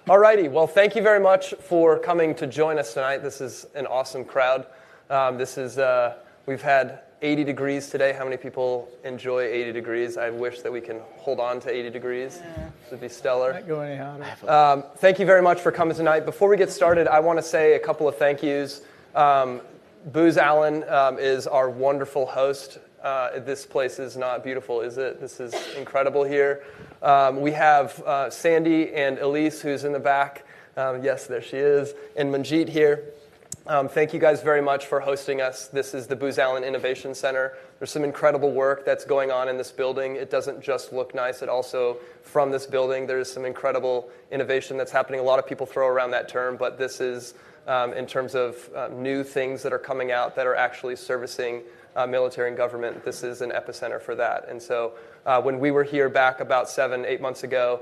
Alrighty, well, thank you very much for coming to join us tonight. This is an awesome crowd. We've had 80 degrees today. How many people enjoy 80 degrees? I wish that we can hold on to 80 degrees. This would be stellar. Not go any hotter. Thank you very much for coming tonight. Before we get started, I want to say a couple of thank yous. Booz Allen is our wonderful host. This place is not beautiful, is it? This is incredible here. We have Sandy and Elise, who's in the back. Yes, there she is. And Munjeet here. Thank you guys very much for hosting us. This is the Booz Allen Innovation Center. There's some incredible work that's going on in this building. It doesn't just look nice. It also, from this building, there's some incredible innovation that's happening. A lot of people throw around that term, but this is in terms of new things that are coming out that are actually servicing military and government. This is an epicenter for that. And so when we were here back about 7-8 months ago,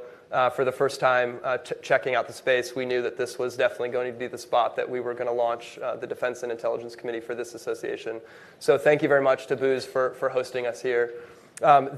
for the first time checking out the space, we knew that this was definitely going to be the spot that we were going to launch the Defense and Intelligence Committee for this association. So thank you very much to Booz for hosting us here.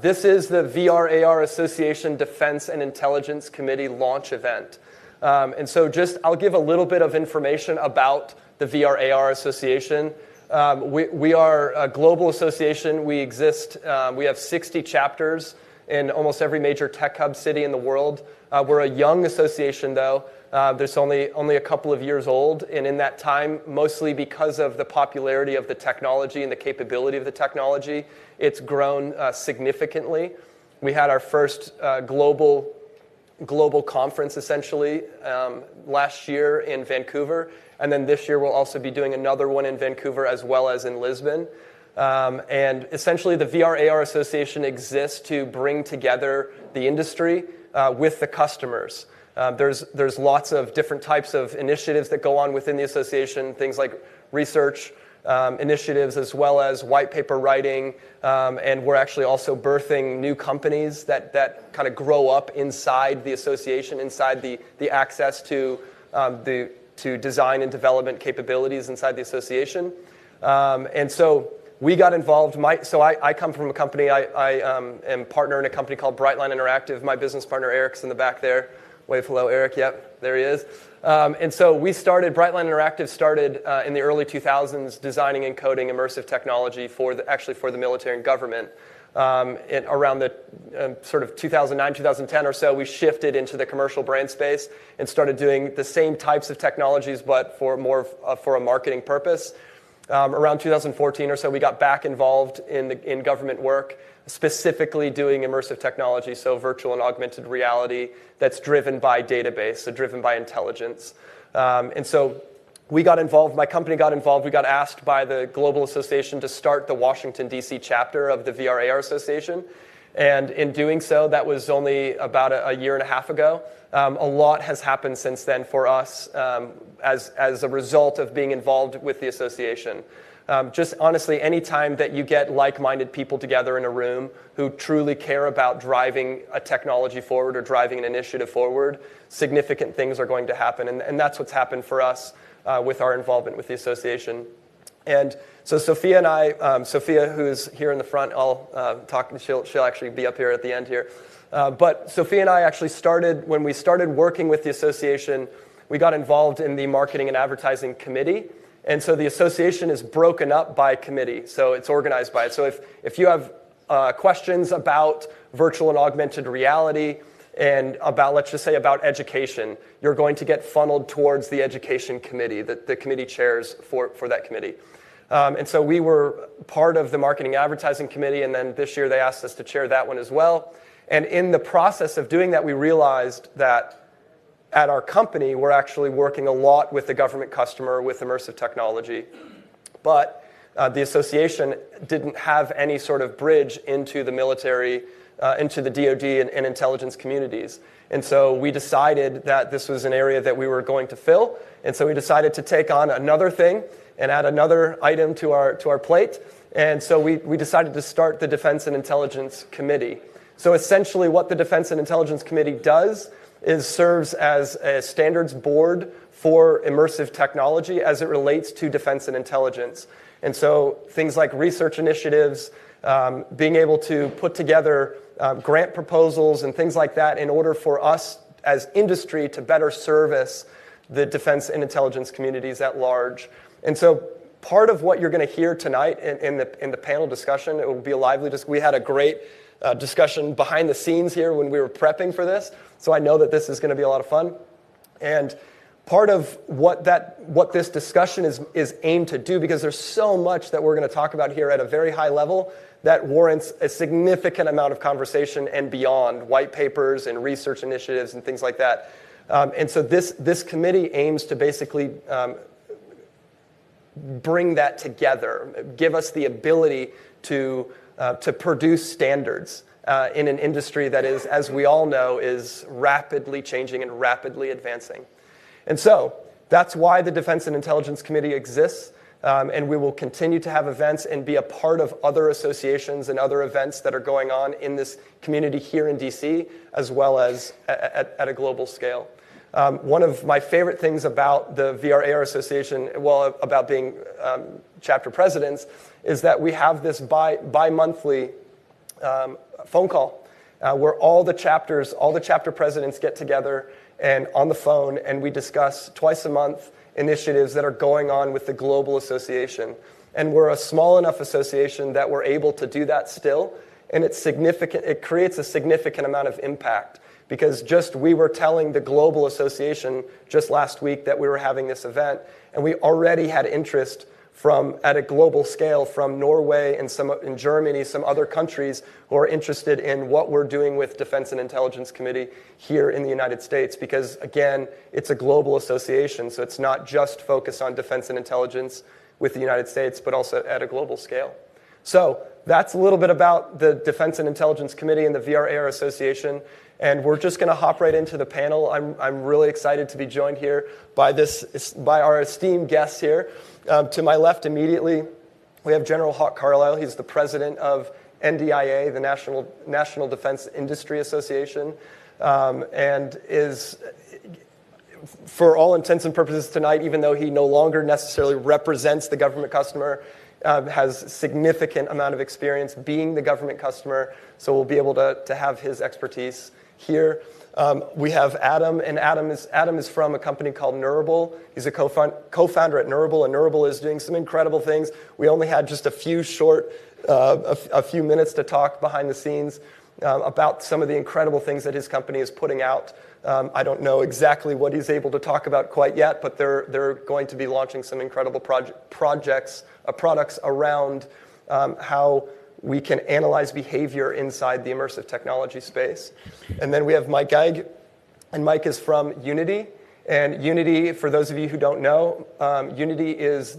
This is the VR/AR Association Defense and Intelligence Committee launch event. And so I'll give a little bit of information about the VR/AR Association. We are a global association. We exist. We have 60 chapters in almost every major tech hub city in the world. We're a young association, though. There's only a couple of years old, and in that time, mostly because of the popularity of the technology and the capability of the technology, it's grown significantly. We had our first global conference, essentially, last year in Vancouver, and then this year we'll also be doing another one in Vancouver as well as in Lisbon. And essentially, the VR/AR Association exists to bring together the industry with the customers. There's lots of different types of initiatives that go on within the association, things like research initiatives as well as white paper writing. And we're actually also birthing new companies that kind of grow up inside the association, inside the access to design and development capabilities inside the association. And so we got involved. I come from a company. I am partner in a company called Brightline Interactive. My business partner Eric's in the back there. Wave hello, Eric. Yep, there he is. And so Brightline Interactive started in the early 2000s designing and coding immersive technology for the military and government. Around the sort of 2009, 2010 or so, we shifted into the commercial brand space and started doing the same types of technologies, but for a marketing purpose. Around 2014 or so, we got back involved in government work, specifically doing immersive technology, so virtual and augmented reality that's driven by database, so driven by intelligence. And so we got involved, my company got involved, we got asked by the Global Association to start the Washington, D.C. chapter of the VR/AR Association. And in doing so, that was only about a year and a half ago. A lot has happened since then for us as a result of being involved with the association. Just honestly, any time that you get like-minded people together in a room who truly care about driving a technology forward or driving an initiative forward, significant things are going to happen. And that's what's happened for us with our involvement with the association. And so Sophia and I, Sophia, who's here in the front, I'll talk, she'll actually be up here at the end here. But Sophia and I actually when we started working with the association, we got involved in the marketing and advertising committee. And so the association is broken up by committee, so it's organized by it. So if you have questions about virtual and augmented reality and about, let's just say, about education, you're going to get funneled towards the education committee, the committee chairs for that committee. And so we were part of the marketing advertising committee, and then this year they asked us to chair that one as well. And in the process of doing that, we realized that at our company, we're actually working a lot with the government customer with immersive technology. But the association didn't have any sort of bridge into the military, into the DoD and intelligence communities. And so we decided that this was an area that we were going to fill. And so we decided to take on another thing and add another item to our plate. And so we decided to start the Defense and Intelligence Committee. So essentially what the Defense and Intelligence Committee does is serves as a standards board for immersive technology as it relates to defense and intelligence. And so things like research initiatives, being able to put together grant proposals and things like that in order for us as industry to better service the defense and intelligence communities at large. And so part of what you're going to hear tonight in the panel discussion, it will be a lively discussion. We had a great discussion behind the scenes here when we were prepping for this, so I know that this is going to be a lot of fun. And part of what this discussion is aimed to do, because there's so much that we're going to talk about here at a very high level that warrants a significant amount of conversation and beyond, white papers and research initiatives and things like that. And so this committee aims to basically bring that together, give us the ability to produce standards in an industry that is, as we all know, is rapidly changing and rapidly advancing. And so that's why the Defense and Intelligence Committee exists, and we will continue to have events and be a part of other associations and other events that are going on in this community here in DC, as well as at a global scale. One of my favorite things about the VR/AR Association, well, about being chapter presidents, is that we have this bi-monthly phone call where all the chapter presidents get together and on the phone, and we discuss twice a month initiatives that are going on with the global association. And we're a small enough association that we're able to do that still, and it's significant. It creates a significant amount of impact, because we were telling the global association just last week that we were having this event, and we already had interest at a global scale from Norway and in Germany, some other countries who are interested in what we're doing with Defense and Intelligence Committee here in the United States, because again, it's a global association, so it's not just focused on defense and intelligence with the United States, but also at a global scale. So that's a little bit about the Defense and Intelligence Committee and the VR/AR Association. And we're just going to hop right into the panel. I'm really excited to be joined here by our esteemed guests here. To my left immediately, we have General Hawk Carlyle. He's the president of NDIA, the National Defense Industry Association, and is, for all intents and purposes tonight, even though he no longer necessarily represents the government customer, has significant amount of experience being the government customer, so we'll be able to have his expertise here. We have Adam, and Adam is from a company called Neurable. He's a co-founder at Neurable, and Neurable is doing some incredible things. We only had just a few minutes to talk behind the scenes about some of the incredible things that his company is putting out. I don't know exactly what he's able to talk about quite yet, but they're going to be launching some incredible products around how we can analyze behavior inside the immersive technology space. And then we have Mike Geig, and Mike is from Unity. And Unity, for those of you who don't know, Unity is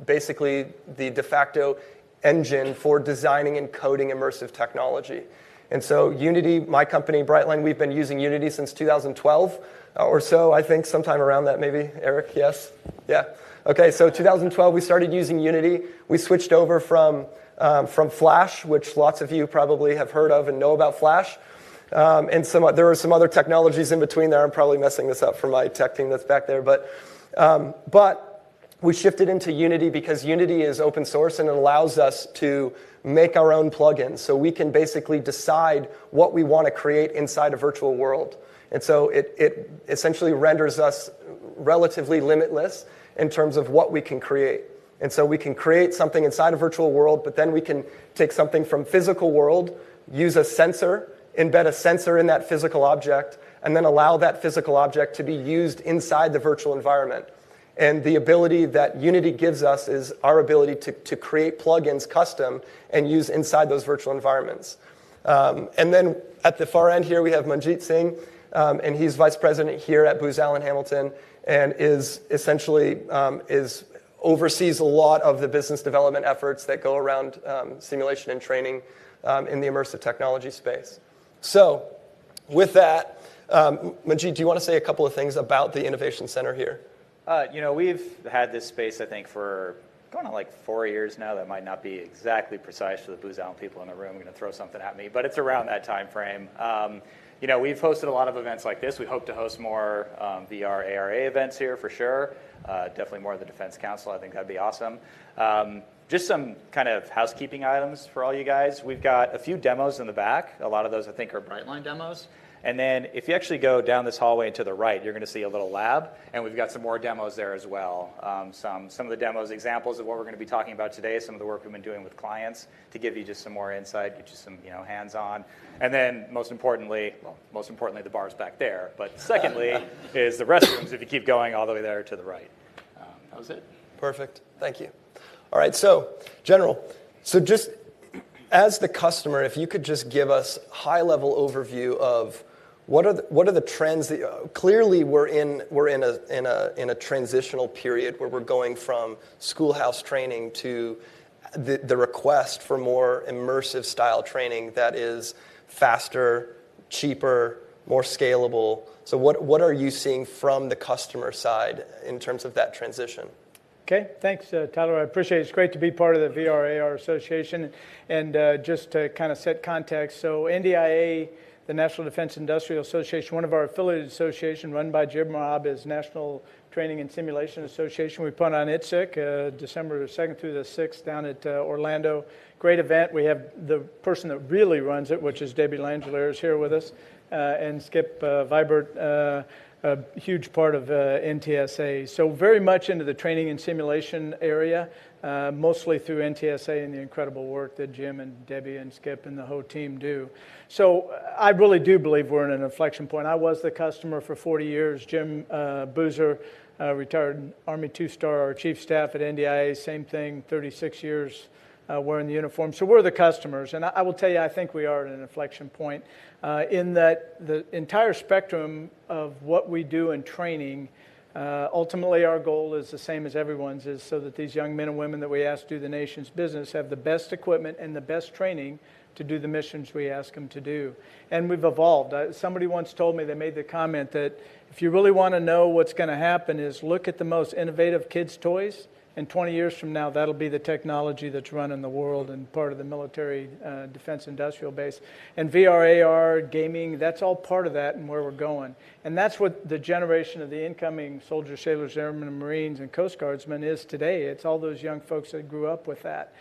basically the de facto engine for designing and coding immersive technology. And so Unity, my company, Brightline, we've been using Unity since 2012 or so, I think, sometime around that maybe. Eric, yes? Yeah. Okay, so 2012, we started using Unity. We switched over from Flash, which lots of you probably have heard of and know about Flash. And there are some other technologies in between there. I'm probably messing this up for my tech team that's back there. But we shifted into Unity because Unity is open source and it allows us to make our own plugins. So we can basically decide what we want to create inside a virtual world. And so it essentially renders us relatively limitless in terms of what we can create. And so we can create something inside a virtual world, but then we can take something from physical world, use a sensor, embed a sensor in that physical object, and then allow that physical object to be used inside the virtual environment. And the ability that Unity gives us is our ability to create plugins custom and use inside those virtual environments. And then at the far end here, we have Munjeet Singh, and he's vice president here at Booz Allen Hamilton, and is essentially oversees a lot of the business development efforts that go around simulation and training in the immersive technology space. So with that, Munjeet, do you want to say a couple of things about the Innovation Center here? We've had this space, I think, for going on like 4 years now. That might not be exactly precise for the Booz Allen people in the room. Going to throw something at me, but it's around that time frame. We've hosted a lot of events like this. We hope to host more VR, ARA events here for sure. Definitely more of the Defense Council. I think that'd be awesome. Just some kind of housekeeping items for all you guys. We've got a few demos in the back. A lot of those, I think, are Brightline demos. And then if you actually go down this hallway and to the right, you're going to see a little lab, and we've got some more demos there as well. Some of the demos, examples of what we're going to be talking about today, some of the work we've been doing with clients to give you just some more insight, get you some hands-on. And then most importantly, the bar's back there, but secondly is the restrooms if you keep going all the way there to the right. That was it. Perfect. Thank you. All right, so General, so just as the customer, if you could just give us high-level overview of what are the trends that clearly we're in a transitional period where we're going from schoolhouse training to the request for more immersive style training that is faster, cheaper, more scalable. So what are you seeing from the customer side in terms of that transition? Okay, thanks, Tyler. I appreciate it. It's great to be part of the VR/AR Association. And just to kind of set context, so NDIA, the National Defense Industrial Association, one of our affiliated associations run by Jim Robb, is National Training and Simulation Association. We put on ITSIC December 2nd through the 6th down at Orlando. Great event. We have the person that really runs it, which is Debbie Langelier, is here with us, and Skip Vibert, a huge part of NTSA. So very much into the training and simulation area, mostly through NTSA and the incredible work that Jim and Debbie and Skip and the whole team do. So I really do believe we're in an inflection point. I was the customer for 40 years. Jim Boozer, retired Army two-star, our chief staff at NDIA, same thing, 36 years wearing the uniform. So we're the customers. And I will tell you, I think we are at an inflection point in that the entire spectrum of what we do in training, ultimately our goal is the same as everyone's, is so that these young men and women that we ask to do the nation's business have the best equipment and the best training to do the missions we ask them to do. And we've evolved. Somebody once told me, they made the comment that if you really want to know what's going to happen is look at the most innovative kids' toys, and 20 years from now, that'll be the technology that's running the world and part of the military defense industrial base. And VR, AR, gaming, that's all part of that and where we're going. And that's what the generation of the incoming soldiers, sailors, airmen, and Marines, and Coast Guardsmen is today. It's all those young folks that grew up with that.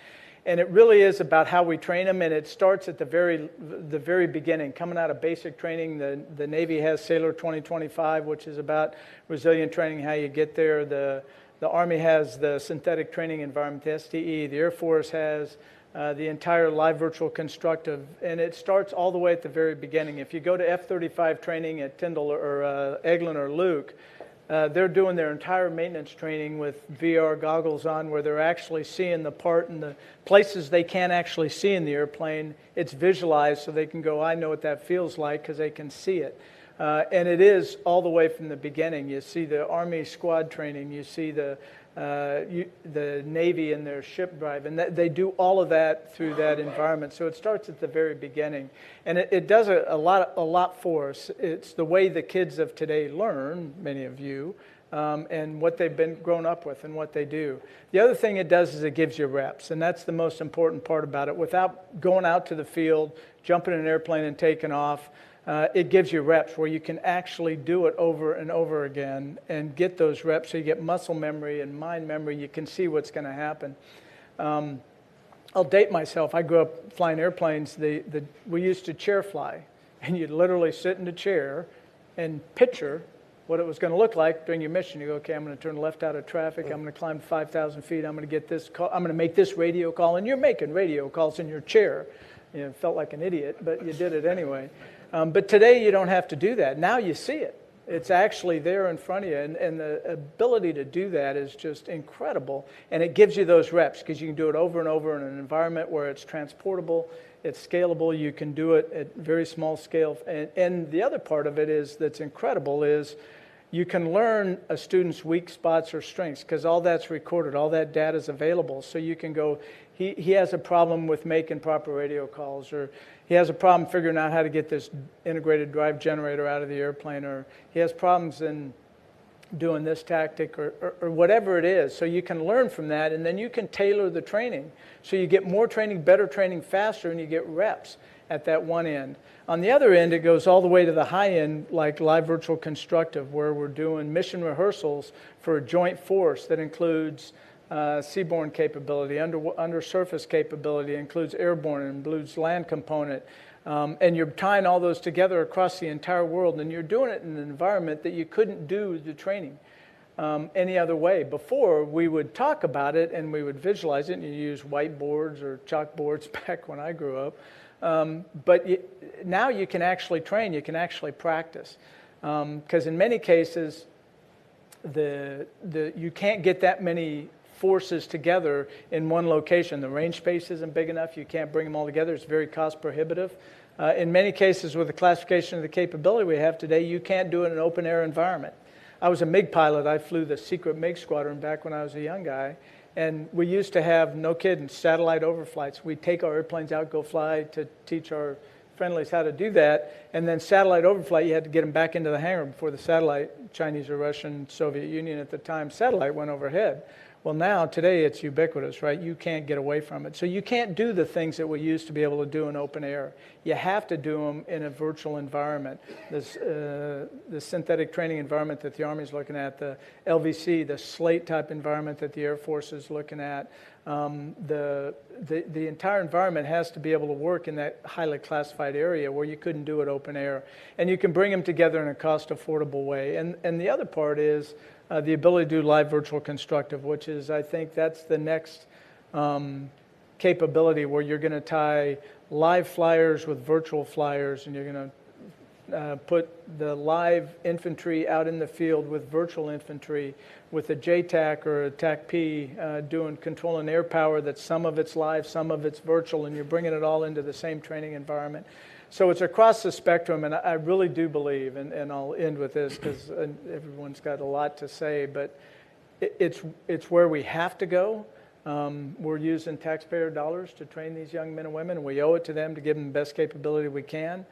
And it really is about how we train them, and it starts at the very beginning. Coming out of basic training, the Navy has Sailor 2025, which is about resilient training, how you get there. The Army has the synthetic training environment, the STE. The Air Force has the entire live virtual constructive, and it starts all the way at the very beginning. If you go to F-35 training at Tyndall or Eglin or Luke, they're doing their entire maintenance training with VR goggles on, where they're actually seeing the part and the places they can't actually see in the airplane. It's visualized so they can go, I know what that feels like, because they can see it. And it is all the way from the beginning. You see the Army squad training. You see the Navy and their ship drive. And they do all of that through that environment. So it starts at the very beginning. And it does a lot for us. It's the way the kids of today learn, many of you, and what they've been grown up with and what they do. The other thing it does is it gives you reps. And that's the most important part about it. Without going out to the field, jumping in an airplane and taking off, it gives you reps where you can actually do it over and over again and get those reps so you get muscle memory and mind memory. You can see what's going to happen. I'll date myself. I grew up flying airplanes. We used to chair fly, and you'd literally sit in the chair and picture what it was going to look like during your mission. You go, okay, I'm going to turn left out of traffic. I'm going to climb 5,000 feet. I'm going to get this call. I'm going to make this radio call, and you're making radio calls in your chair. You felt like an idiot, but you did it anyway. But today you don't have to do that. Now you see it. It's actually there in front of you. And the ability to do that is just incredible. And it gives you those reps because you can do it over and over in an environment where it's transportable, it's scalable. You can do it at very small scale. And the other part of it is that's incredible is you can learn a student's weak spots or strengths because all that's recorded. All that data is available. So you can go, he has a problem with making proper radio calls, or he has a problem figuring out how to get this integrated drive generator out of the airplane, or he has problems in doing this tactic or whatever it is. So you can learn from that, and then you can tailor the training. So you get more training, better training faster, and you get reps at that one end. On the other end, it goes all the way to the high end, like live virtual constructive, where we're doing mission rehearsals for a joint force that includes seaborne capability, under surface capability, includes airborne, includes land component. And you're tying all those together across the entire world, and you're doing it in an environment that you couldn't do the training any other way. Before, we would talk about it and we would visualize it, and you use whiteboards or chalkboards back when I grew up. But now you can actually train, you can actually practice. Because in many cases, you can't get that many forces together in one location. The range space isn't big enough. You can't bring them all together. It's very cost prohibitive. In many cases, with the classification of the capability we have today, you can't do it in an open air environment. I was a MiG pilot. I flew the secret MiG squadron back when I was a young guy. And we used to have, no kidding, satellite overflights. We'd take our airplanes out, go fly to teach our friendlies how to do that. And then satellite overflight, you had to get them back into the hangar before the satellite, Chinese or Russian, Soviet Union at the time, satellite went overhead. Well, now, today, it's ubiquitous, right? You can't get away from it. So you can't do the things that we used to be able to do in open air. You have to do them in a virtual environment. The synthetic training environment that the Army's looking at, the LVC, the slate type environment that the Air Force is looking at, the entire environment has to be able to work in that highly classified area where you couldn't do it open air. And you can bring them together in a cost-affordable way. And the other part is the ability to do live virtual constructive, which is, I think, that's the next capability where you're going to tie live flyers with virtual flyers, and you're going to put the live infantry out in the field with virtual infantry, with a JTAC or a TAC-P doing control and air power that some of it's live, some of it's virtual, and you're bringing it all into the same training environment. So it's across the spectrum, and I really do believe, and I'll end with this because everyone's got a lot to say, but it's where we have to go. We're using taxpayer dollars to train these young men and women, and we owe it to them to give them the best capability we can.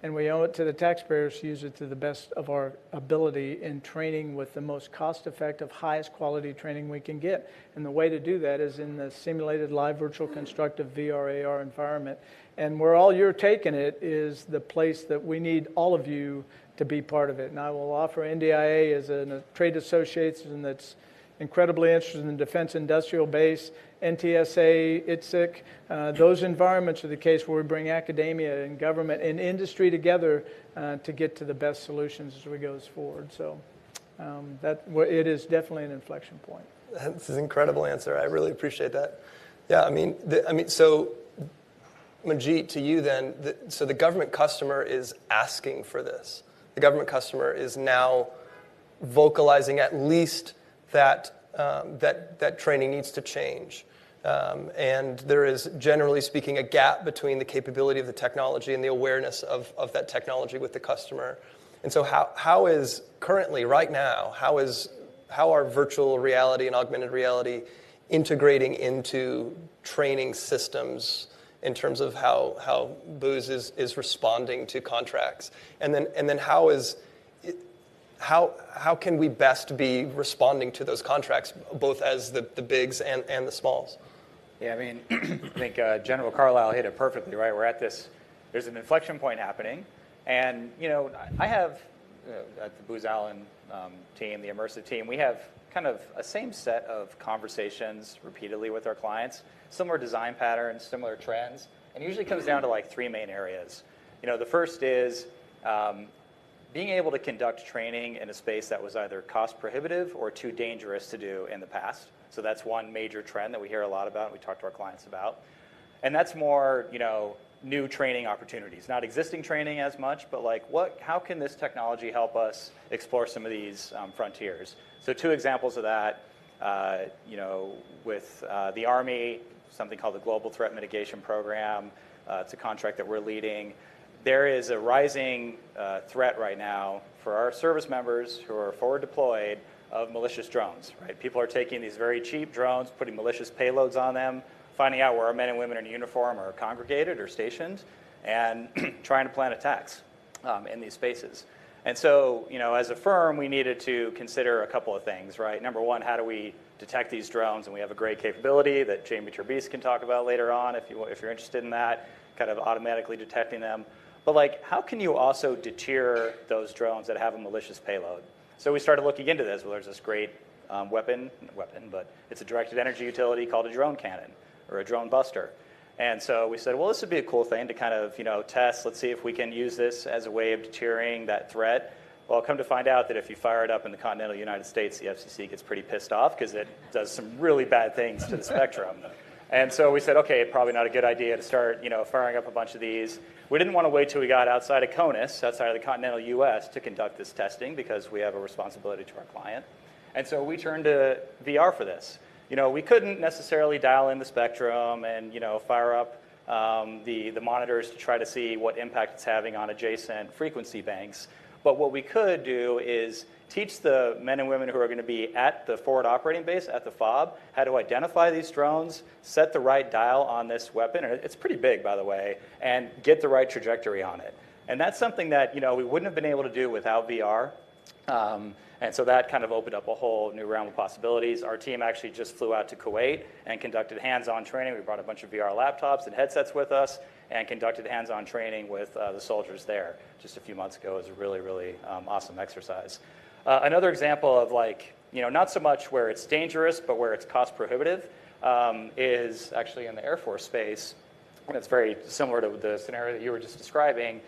And we owe it to the taxpayers to use it to the best of our ability in training with the most cost-effective, highest quality training we can get. And the way to do that is in the simulated live virtual constructive VR, AR environment. And where all you're taking it is the place that we need all of you to be part of it. And I will offer NDIA as a trade association that's incredibly interested in the defense industrial base, NTSA, ITSIC. Those environments are the case where we bring academia and government and industry together to get to the best solutions as we go forward. So it is definitely an inflection point. That's an incredible answer. I really appreciate that. Yeah, so Munjeet, to you then, so the government customer is asking for this. The government customer is now vocalizing at least that training needs to change. And there is, generally speaking, a gap between the capability of the technology and the awareness of that technology with the customer. And so how is currently, right now, how are virtual reality and augmented reality integrating into training systems in terms of how Booz is responding to contracts? And then how can we best be responding to those contracts, both as the bigs and the smalls? Yeah, I mean, I think General Carlyle hit it perfectly, right? There's an inflection point happening. And, I have, at the Booz Allen team, the Immersive team, we have kind of a same set of conversations repeatedly with our clients, similar design patterns, similar trends, and it usually comes down to like three main areas. The first is being able to conduct training in a space that was either cost prohibitive or too dangerous to do in the past. So that's one major trend that we hear a lot about and we talk to our clients about. And that's more, new training opportunities, not existing training as much, but like how can this technology help us explore some of these frontiers? So two examples of that, with the Army, something called the Global Threat Mitigation Program. It's a contract that we're leading. There is a rising threat right now for our service members who are forward deployed of malicious drones, right? People are taking these very cheap drones, putting malicious payloads on them, finding out where our men and women in uniform are congregated or stationed, and trying to plan attacks in these spaces. And so, as a firm, we needed to consider a couple of things, right? Number one, how do we detect these drones? And we have a great capability that Jamie Turbise can talk about later on if you're interested in that, kind of automatically detecting them. But how can you also deter those drones that have a malicious payload? So we started looking into this. Well, there's this great weapon, but it's a directed energy utility called a drone cannon or a drone buster. And so we said, well, this would be a cool thing to kind of, test. Let's see if we can use this as a way of deterring that threat. Well, come to find out that if you fire it up in the continental United States, the FCC gets pretty pissed off because it does some really bad things to the spectrum. And so we said, okay, probably not a good idea to start, firing up a bunch of these. We didn't want to wait till we got outside of CONUS, outside of the continental U.S., to conduct this testing because we have a responsibility to our client. And so we turned to VR for this. We couldn't necessarily dial in the spectrum and, fire up the monitors to try to see what impact it's having on adjacent frequency banks. But what we could do is teach the men and women who are going to be at the forward operating base, at the FOB, how to identify these drones, set the right dial on this weapon, and it's pretty big, by the way, and get the right trajectory on it. And that's something that we wouldn't have been able to do without VR. And so that kind of opened up a whole new realm of possibilities. Our team actually just flew out to Kuwait and conducted hands-on training. We brought a bunch of VR laptops and headsets with us and conducted hands-on training with the soldiers there just a few months ago. It was a really, really awesome exercise. Another example of not so much where it's dangerous, but where it's cost prohibitive is actually in the Air Force space. And it's very similar to the scenario that you were just describing.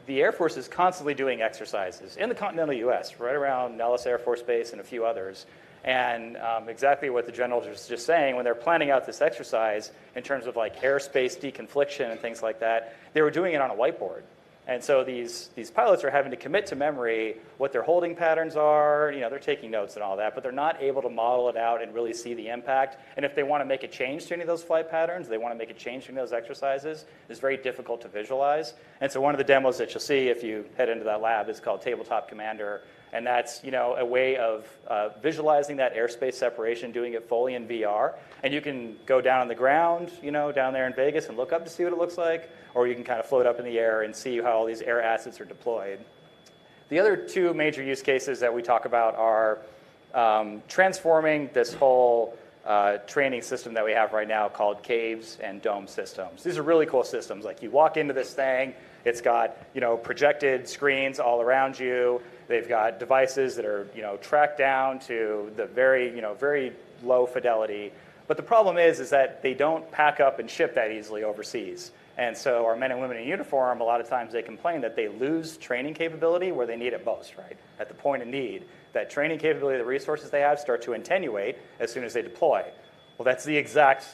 The Air Force is constantly doing exercises in the continental U.S., right around Nellis Air Force Base and a few others. And exactly what the general was just saying, when they're planning out this exercise in terms of airspace deconfliction and things like that, they were doing it on a whiteboard. And so these pilots are having to commit to memory what their holding patterns are. They're taking notes and all that, but they're not able to model it out and really see the impact. And if they want to make a change to any of those flight patterns, they want to make a change to any of those exercises, it's very difficult to visualize. And so one of the demos that you'll see if you head into that lab is called Tabletop Commander. And that's a way of visualizing that airspace separation, doing it fully in VR. And you can go down on the ground, down there in Vegas and look up to see what it looks like, or you can kind of float up in the air and see how all these air assets are deployed. The other two major use cases that we talk about are transforming this whole training system that we have right now called caves and dome systems. These are really cool systems. You walk into this thing, it's got projected screens all around you. They've got devices that are tracked down to the very low fidelity. But the problem is that they don't pack up and ship that easily overseas. And so our men and women in uniform, a lot of times they complain that they lose training capability where they need it most, right? At the point of need. That training capability, the resources they have start to attenuate as soon as they deploy. Well, that's the exact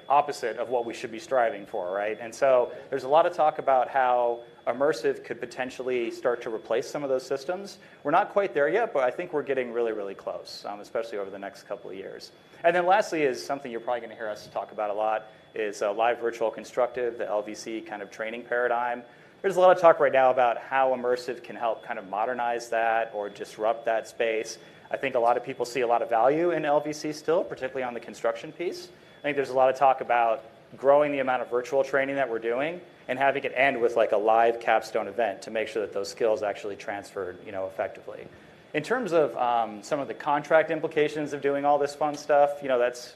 opposite of what we should be striving for, right? And so there's a lot of talk about how Immersive could potentially start to replace some of those systems. We're not quite there yet, but I think we're getting really, really close, especially over the next couple of years. And then lastly is something you're probably going to hear us talk about a lot is live virtual constructive, the LVC kind of training paradigm. There's a lot of talk right now about how Immersive can help kind of modernize that or disrupt that space. I think a lot of people see a lot of value in LVC still, particularly on the construction piece. I think there's a lot of talk about growing the amount of virtual training that we're doing and having it end with a live capstone event to make sure that those skills actually transferred effectively. In terms of some of the contract implications of doing all this fun stuff, that's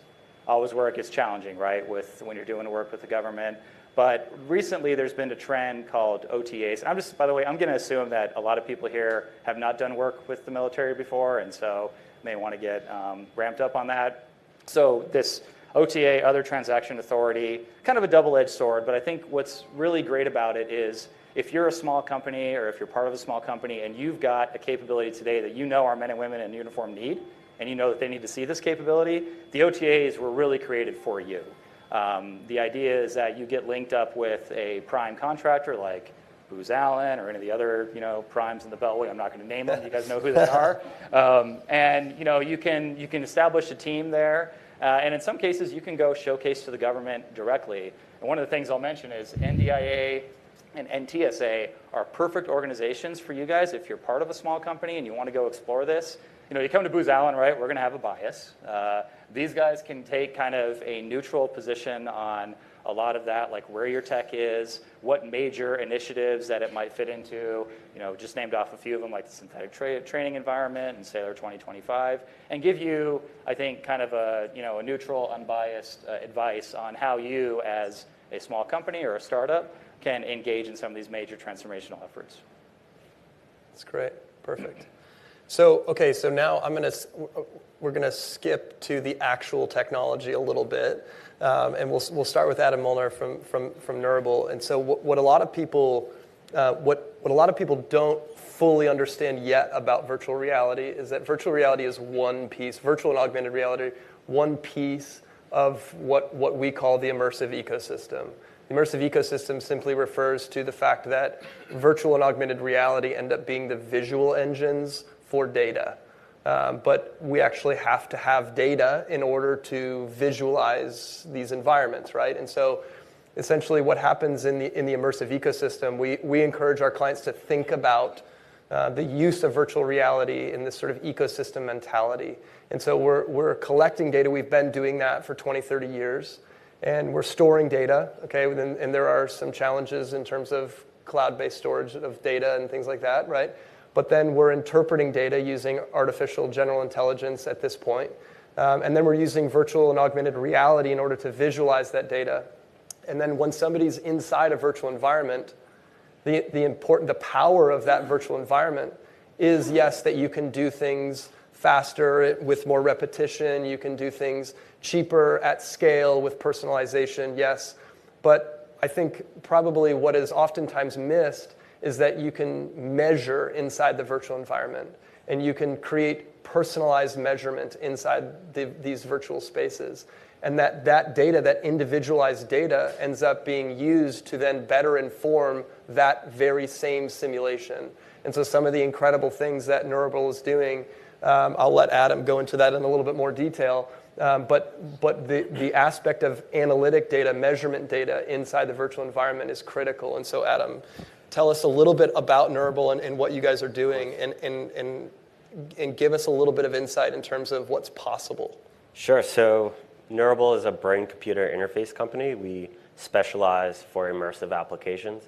always where it gets challenging, right, when you're doing work with the government. But recently there's been a trend called OTAs. By the way, I'm going to assume that a lot of people here have not done work with the military before, and so may want to get ramped up on that. So this OTA, Other Transaction Authority, kind of a double-edged sword, but I think what's really great about it is if you're a small company or if you're part of a small company and you've got a capability today that our men and women in uniform need, and that they need to see this capability, the OTAs were really created for you. The idea is that you get linked up with a prime contractor like Booz Allen or any of the other primes in the Beltway. I'm not going to name them. You guys know who they are. And you can establish a team there. And in some cases, you can go showcase to the government directly. And one of the things I'll mention is NDIA and NTSA are perfect organizations for you guys if you're part of a small company and you want to go explore this. You come to Booz Allen, right? We're going to have a bias. These guys can take kind of a neutral position on a lot of that, like where your tech is, what major initiatives that it might fit into. Just named off a few of them, like the synthetic training environment and Sailor 2025, and give you, I think, kind of a neutral, unbiased advice on how you, as a small company or a startup, can engage in some of these major transformational efforts. That's great. Perfect. So now we're gonna skip to the actual technology a little bit, and we'll start with Adam Molnar from Neurable. And so what a lot of people don't fully understand yet about virtual reality is that virtual reality is one piece, virtual and augmented reality, one piece of what we call the immersive ecosystem. The immersive ecosystem simply refers to the fact that virtual and augmented reality end up being the visual engines for data. But we actually have to have data in order to visualize these environments, right? And so essentially what happens in the immersive ecosystem, we encourage our clients to think about the use of virtual reality in this sort of ecosystem mentality. And so we're collecting data. We've been doing that for 20, 30 years. And we're storing data, okay? And there are some challenges in terms of cloud-based storage of data and things like that, right? But then we're interpreting data using artificial general intelligence at this point. And then we're using virtual and augmented reality in order to visualize that data. And then when somebody's inside a virtual environment, the power of that virtual environment is, yes, that you can do things faster with more repetition. You can do things cheaper at scale with personalization, yes. But I think probably what is oftentimes missed is that you can measure inside the virtual environment, and you can create personalized measurement inside these virtual spaces. And that data, that individualized data, ends up being used to then better inform that very same simulation. And so some of the incredible things that Neurable is doing, I'll let Adam go into that in a little bit more detail, but the aspect of analytic data, measurement data inside the virtual environment is critical. And so Adam, tell us a little bit about Neurable and what you guys are doing, and give us a little bit of insight in terms of what's possible. Sure. So Neurable is a brain-computer interface company. We specialize for immersive applications.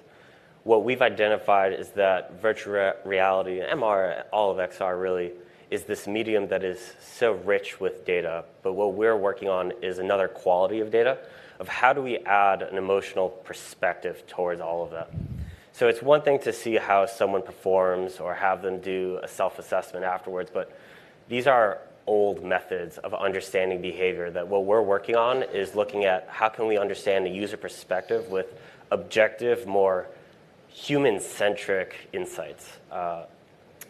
What we've identified is that virtual reality, MR, all of XR really, is this medium that is so rich with data. But what we're working on is another quality of data, of how do we add an emotional perspective towards all of that. So it's one thing to see how someone performs or have them do a self-assessment afterwards, but these are old methods of understanding behavior that what we're working on is looking at how can we understand the user perspective with objective, more human-centric insights.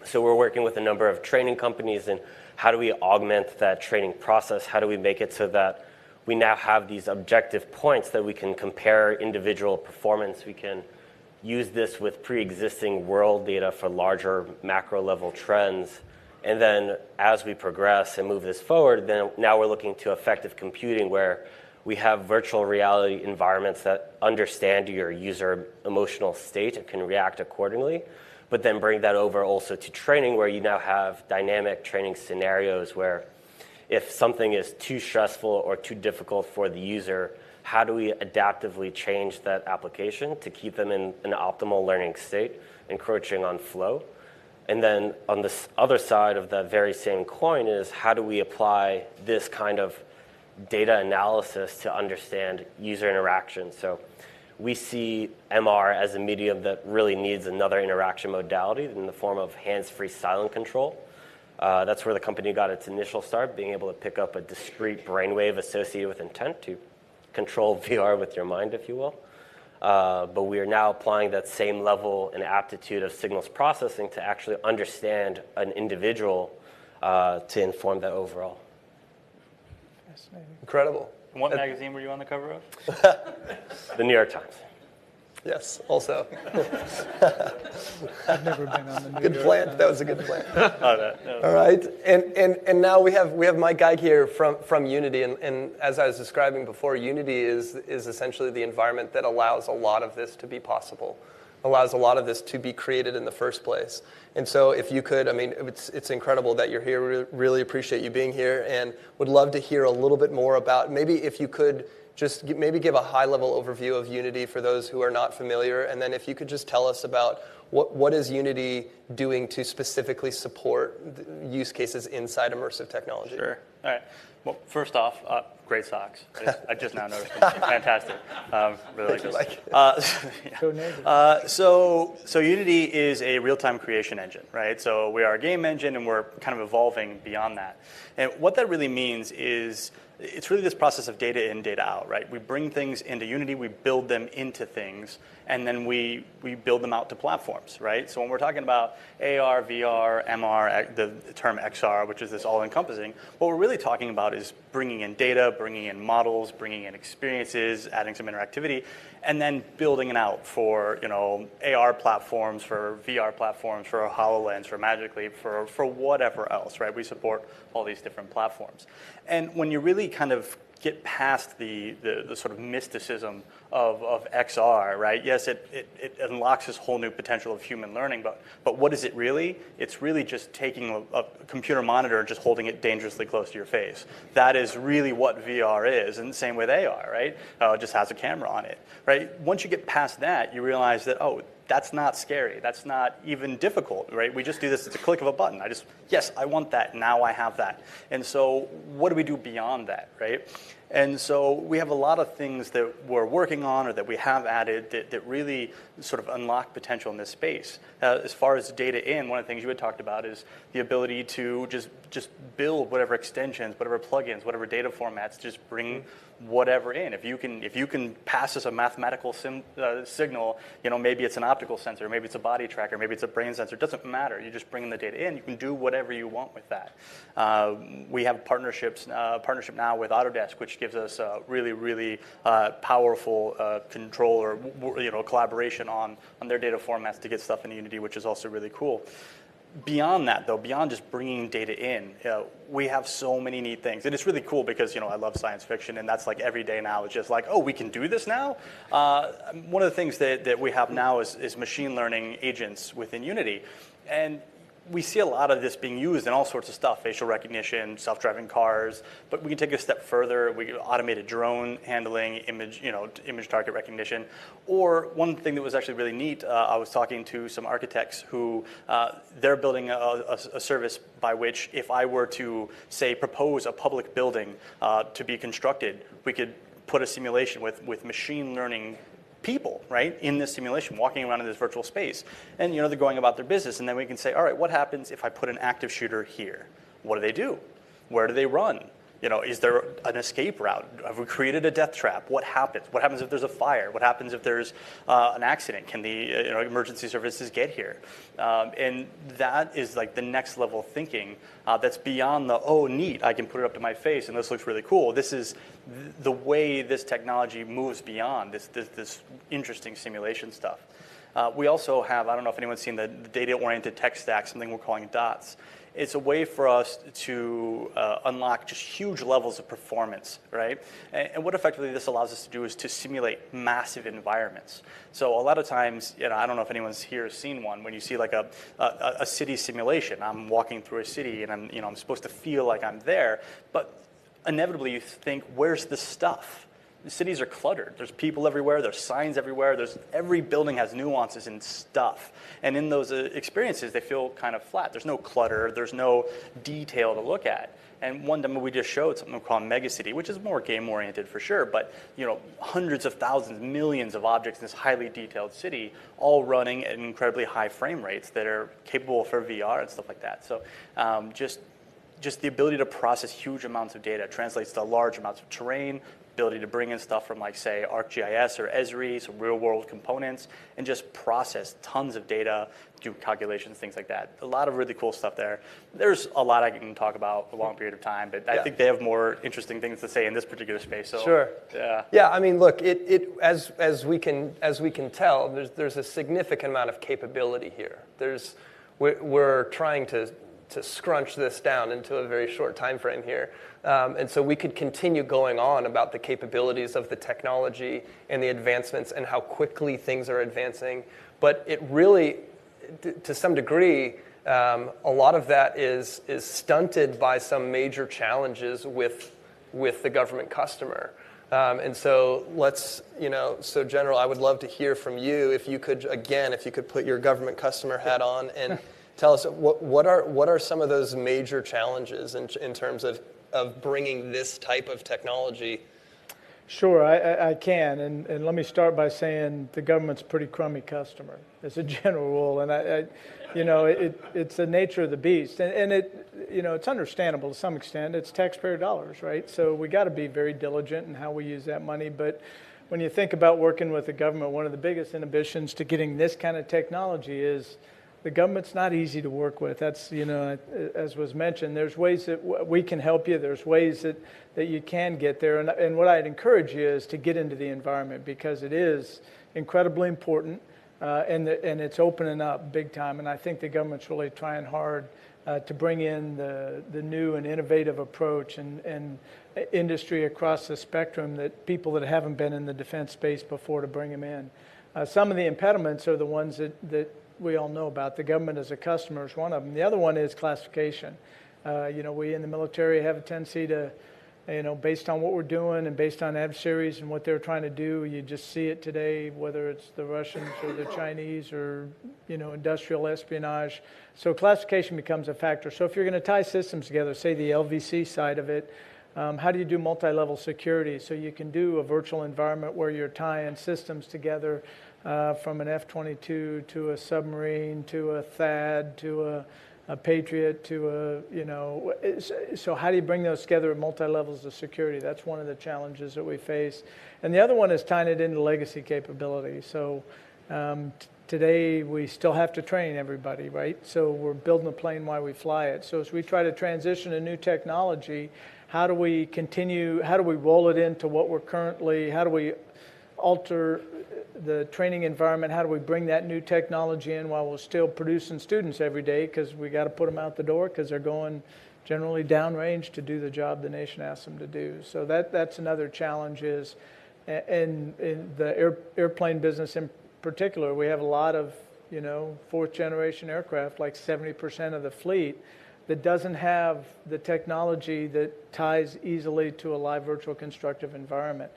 So we're working with a number of training companies, and how do we augment that training process? How do we make it so that we now have these objective points that we can compare individual performance? We can use this with pre-existing world data for larger macro-level trends. And then as we progress and move this forward, then now we're looking to effective computing, where we have virtual reality environments that understand your user emotional state and can react accordingly, but then bring that over also to training, where you now have dynamic training scenarios where if something is too stressful or too difficult for the user, how do we adaptively change that application to keep them in an optimal learning state, encroaching on flow? And then on this other side of that very same coin is how do we apply this kind of data analysis to understand user interaction? So we see MR as a medium that really needs another interaction modality in the form of hands-free silent control. That's where the company got its initial start, being able to pick up a discrete brainwave associated with intent to control VR with your mind, if you will. But we are now applying that same level and aptitude of signals processing to actually understand an individual to inform that overall. Fascinating. Incredible. And what magazine were you on the cover of? The New York Times. Yes, also. I've never been on the New Good York plant. Times. That was a good plant. No. All right, and now we have Mike Geig here from Unity, and as I was describing before, Unity is essentially the environment that allows a lot of this to be possible, allows a lot of this to be created in the first place. And so if you could, I mean, it's incredible that you're here. Really appreciate you being here, and would love to hear a little bit more about, maybe if you could just maybe give a high-level overview of Unity for those who are not familiar, and then if you could just tell us about what is Unity doing to specifically support use cases inside immersive technology? Sure. All right. Well, first off, great socks. I just now noticed them. Fantastic. Really like those. Go native. So Unity is a real-time creation engine, right? So we are a game engine, and we're kind of evolving beyond that. And what that really means is it's really this process of data in, data out, right? We bring things into Unity, we build them into things, and then we build them out to platforms, right? So when we're talking about AR, VR, MR, the term XR, which is this all-encompassing, what we're really talking about is bringing in data, bringing in models, bringing in experiences, adding some interactivity, and then building it out for AR platforms, for VR platforms, for HoloLens, for Magic Leap, for whatever else, right? We support all these different platforms. And when you really kind of get past the sort of mysticism of XR, right? Yes, it unlocks this whole new potential of human learning, but what is it really? It's really just taking a computer monitor and just holding it dangerously close to your face. That is really what VR is, and the same with AR, right? It just has a camera on it, right? Once you get past that, you realize that, that's not scary. That's not even difficult, right? We just do this at the click of a button. Yes, I want that. Now I have that. And so what do we do beyond that, right? And so we have a lot of things that we're working on or that we have added that really sort of unlock potential in this space. As far as data in, one of the things you had talked about is the ability to just build whatever extensions, whatever plugins, whatever data formats, just bring whatever in. If you can pass us a mathematical signal, maybe it's an optical sensor, maybe it's a body tracker, maybe it's a brain sensor, it doesn't matter. You just bring the data in. You can do whatever you want with that. We have partnership now with Autodesk, which gives us a really powerful control or collaboration on their data formats to get stuff in Unity, which is also really cool. Beyond that, though, beyond just bringing data in, we have so many neat things. And it's really cool because, I love science fiction, and that's like every day now. It's just like, we can do this now? One of the things that we have now is machine learning agents within Unity. And we see a lot of this being used in all sorts of stuff, facial recognition, self-driving cars, but we can take it a step further. We can automated drone handling, image target recognition. Or one thing that was actually really neat, I was talking to some architects who they're building a service by which if I were to, say, propose a public building to be constructed, we could put a simulation with machine learning people, right, in this simulation, walking around in this virtual space. And, they're going about their business. And then we can say, all right, what happens if I put an active shooter here? What do they do? Where do they run? Is there an escape route? Have we created a death trap? What happens? What happens if there's a fire? What happens if there's an accident? Can the emergency services get here? And that is like the next level of thinking that's beyond neat, I can put it up to my face and this looks really cool. This is the way this technology moves beyond this interesting simulation stuff. We also have, I don't know if anyone's seen the data-oriented tech stack, something we're calling DOTS. It's a way for us to unlock just huge levels of performance, right? And what effectively this allows us to do is to simulate massive environments. So a lot of times, I don't know if anyone's here has seen one, when you see like a city simulation. I'm walking through a city and I'm supposed to feel like I'm there, but inevitably you think, where's the stuff? The cities are cluttered. There's people everywhere. There's signs everywhere. Every building has nuances and stuff. And in those experiences, they feel kind of flat. There's no clutter. There's no detail to look at. And one demo we just showed, something called Megacity, which is more game-oriented for sure, but hundreds of thousands, millions of objects in this highly detailed city, all running at incredibly high frame rates that are capable for VR and stuff like that. So just the ability to process huge amounts of data translates to large amounts of terrain, ability to bring in stuff from like, say, ArcGIS or Esri, some real-world components, and just process tons of data, do calculations, things like that. A lot of really cool stuff there. There's a lot I can talk about a long period of time, but I think they have more interesting things to say in this particular space. So, sure. Yeah. I mean, look, as we can tell, there's a significant amount of capability here. We're trying to scrunch this down into a very short time frame here. And so we could continue going on about the capabilities of the technology and the advancements and how quickly things are advancing. But it really, to some degree, a lot of that is stunted by some major challenges with the government customer. And so so General, I would love to hear from you if you could put your government customer hat on and tell us what are some of those major challenges in terms of bringing this type of technology. Sure, I can, and let me start by saying the government's a pretty crummy customer as a general rule, and it's the nature of the beast, and it's understandable to some extent. It's taxpayer dollars, right? So we got to be very diligent in how we use that money. But when you think about working with the government, one of the biggest inhibitions to getting this kind of technology is the government's not easy to work with. That's, as was mentioned, there's ways that we can help you. There's ways that you can get there. And what I'd encourage you is to get into the environment, because it is incredibly important, and it's opening up big time. And I think the government's really trying hard to bring in the new and innovative approach and industry across the spectrum, that people that haven't been in the defense space before, to bring them in. Some of the impediments are the ones that we all know about. The government as a customer is one of them. The other one is classification. We in the military have a tendency to, based on what we're doing and based on adversaries and what they're trying to do, you just see it today, whether it's the Russians or the Chinese or, industrial espionage. So classification becomes a factor. So if you're going to tie systems together, say the LVC side of it, how do you do multi-level security? So you can do a virtual environment where you're tying systems together, from an F-22 to a submarine to a THAAD to a Patriot to so how do you bring those together at multi-levels of security? That's one of the challenges that we face. And the other one is tying it into legacy capability. So today we still have to train everybody, right? So we're building a plane while we fly it. So as we try to transition to new technology, how do we roll it into what we're currently, how do we alter the training environment? How do we bring that new technology in while we're still producing students every day, because we got to put them out the door because they're going generally downrange to do the job the nation asks them to do. So that's another challenge is, in the airplane business in particular, we have a lot of fourth generation aircraft, like 70% of the fleet, that doesn't have the technology that ties easily to a live virtual constructive environment.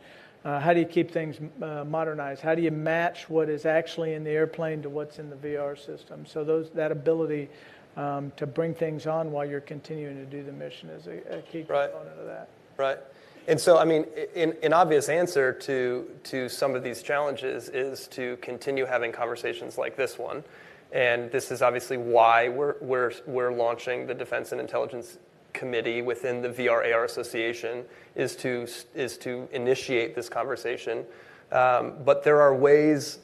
How do you keep things modernized? How do you match what is actually in the airplane to what's in the VR system? So that ability to bring things on while you're continuing to do the mission is a key component of that. Right. And so, an obvious answer to some of these challenges is to continue having conversations like this one. And this is obviously why we're launching the Defense and Intelligence Committee within the VR/AR Association, is to initiate this conversation. But there are ways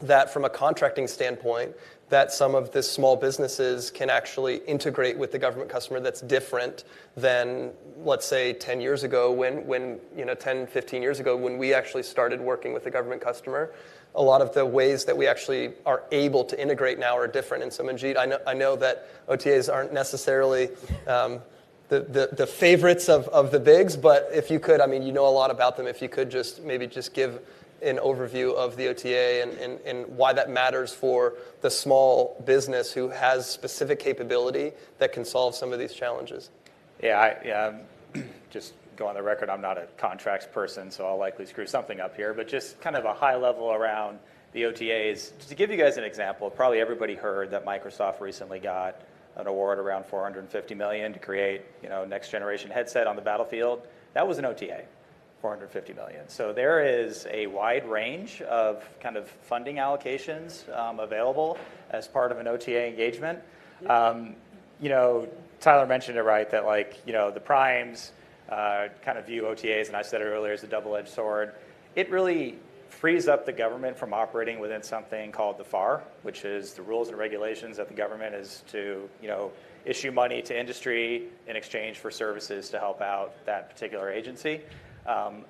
that, from a contracting standpoint, that some of the small businesses can actually integrate with the government customer that's different than, let's say, 10 years ago, when 10, 15 years ago, when we actually started working with the government customer. A lot of the ways that we actually are able to integrate now are different. And so, Munjeet, I know that OTAs aren't necessarily the favorites of the bigs, but if you could, you know a lot about them, if you could just give an overview of the OTA and why that matters for the small business who has specific capability that can solve some of these challenges. Yeah, just go on the record, I'm not a contracts person, so I'll likely screw something up here, but just kind of a high level around the OTAs. Just to give you guys an example, probably everybody heard that Microsoft recently got an award around $450 million to create, next generation headset on the battlefield. That was an OTA, $450 million. So there is a wide range of kind of funding allocations available as part of an OTA engagement. Tyler mentioned it right, that the primes kind of view OTAs, and I said it earlier, as a double-edged sword. It really frees up the government from operating within something called the FAR, which is the rules and regulations that the government is to, issue money to industry in exchange for services to help out that particular agency.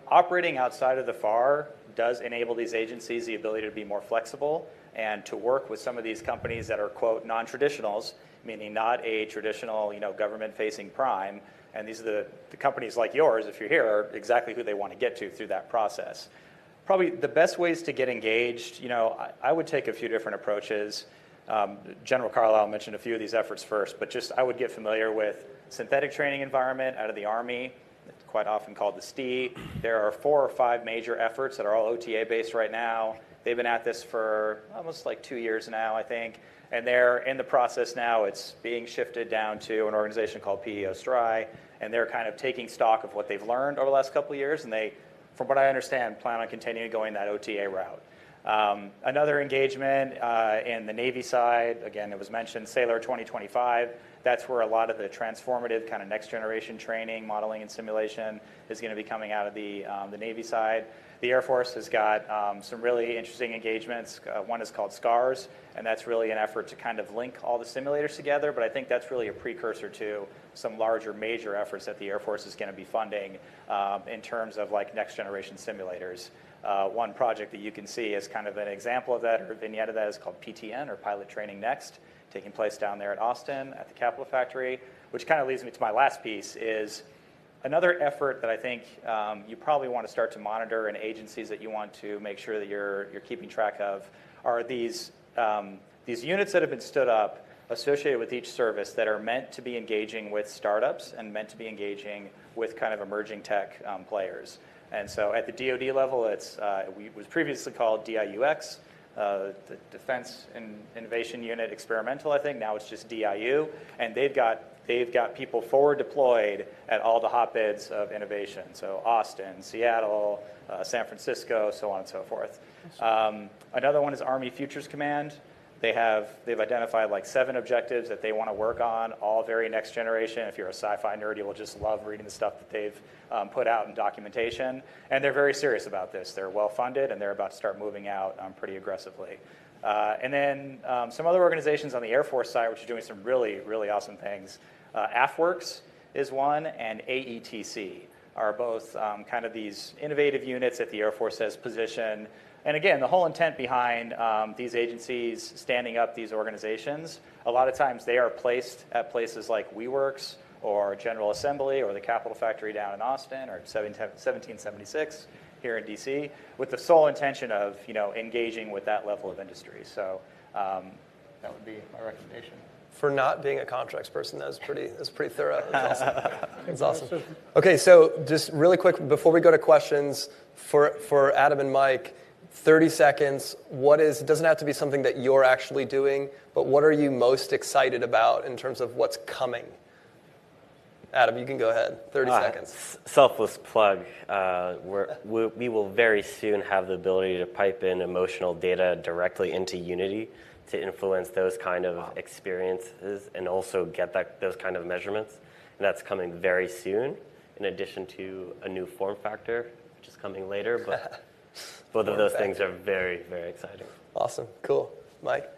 Operating outside of the FAR does enable these agencies the ability to be more flexible and to work with some of these companies that are, quote, non-traditionals, meaning not a traditional, government-facing prime. And these are the companies like yours, if you're here, are exactly who they want to get to through that process. Probably the best ways to get engaged, I would take a few different approaches. General Carlyle mentioned a few of these efforts first, but I would get familiar with synthetic training environment out of the Army. quite often called the STI. There are 4 or 5 major efforts that are all OTA based right now. They've been at this for almost like 2 years now, I think. And they're in the process now. It's being shifted down to an organization called PEO STRI, and they're kind of taking stock of what they've learned over the last couple of years, and they, from what I understand, plan on continuing going that OTA route. Another engagement in the Navy side, again, it was mentioned, Sailor 2025. That's where a lot of the transformative kind of next generation training, modeling, and simulation is going to be coming out of the Navy side. The Air Force has got some really interesting engagements. One is called SCARS, and that's really an effort to kind of link all the simulators together, but I think that's really a precursor to some larger major efforts that the Air Force is going to be funding in terms of like next generation simulators. One project that you can see as kind of an example of that, or a vignette of that, is called PTN, or Pilot Training Next, taking place down there at Austin at the Capital Factory, which kind of leads me to my last piece, is another effort that I think you probably want to start to monitor, and agencies that you want to make sure that you're keeping track of, are these units that have been stood up associated with each service that are meant to be engaging with startups and meant to be engaging with kind of emerging tech players. And so at the DoD level, it was previously called DIUX, the Defense Innovation Unit Experimental, I think. Now it's just DIU, and they've got people forward deployed at all the hotbeds of innovation. So Austin, Seattle, San Francisco, so on and so forth. Another one is Army Futures Command. They've identified like 7 objectives that they want to work on, all very next generation. If you're a sci-fi nerd, you will just love reading the stuff that they've put out in documentation. And they're very serious about this. They're well funded, and they're about to start moving out pretty aggressively. And then some other organizations on the Air Force side, which are doing some really, really awesome things. AFWorks is one, and AETC are both kind of these innovative units that the Air Force has positioned. And again, the whole intent behind these agencies standing up these organizations, a lot of times they are placed at places like WeWorks or General Assembly or the Capitol Factory down in Austin or 1776 here in DC, with the sole intention of engaging with that level of industry. So that would be my recommendation. For not being a contracts person, that was pretty thorough. That's awesome. That's awesome. Okay, so just really quick before we go to questions, for Adam and Mike, 30 seconds. It doesn't have to be something that you're actually doing, but what are you most excited about in terms of what's coming? Adam, you can go ahead. 30 seconds. Selfless plug. We will very soon have the ability to pipe in emotional data directly into Unity to influence those kind of experiences and also get those kind of measurements. And that's coming very soon, in addition to a new form factor, which is coming later. But both of those things are very, very exciting. Awesome. Cool. Mike?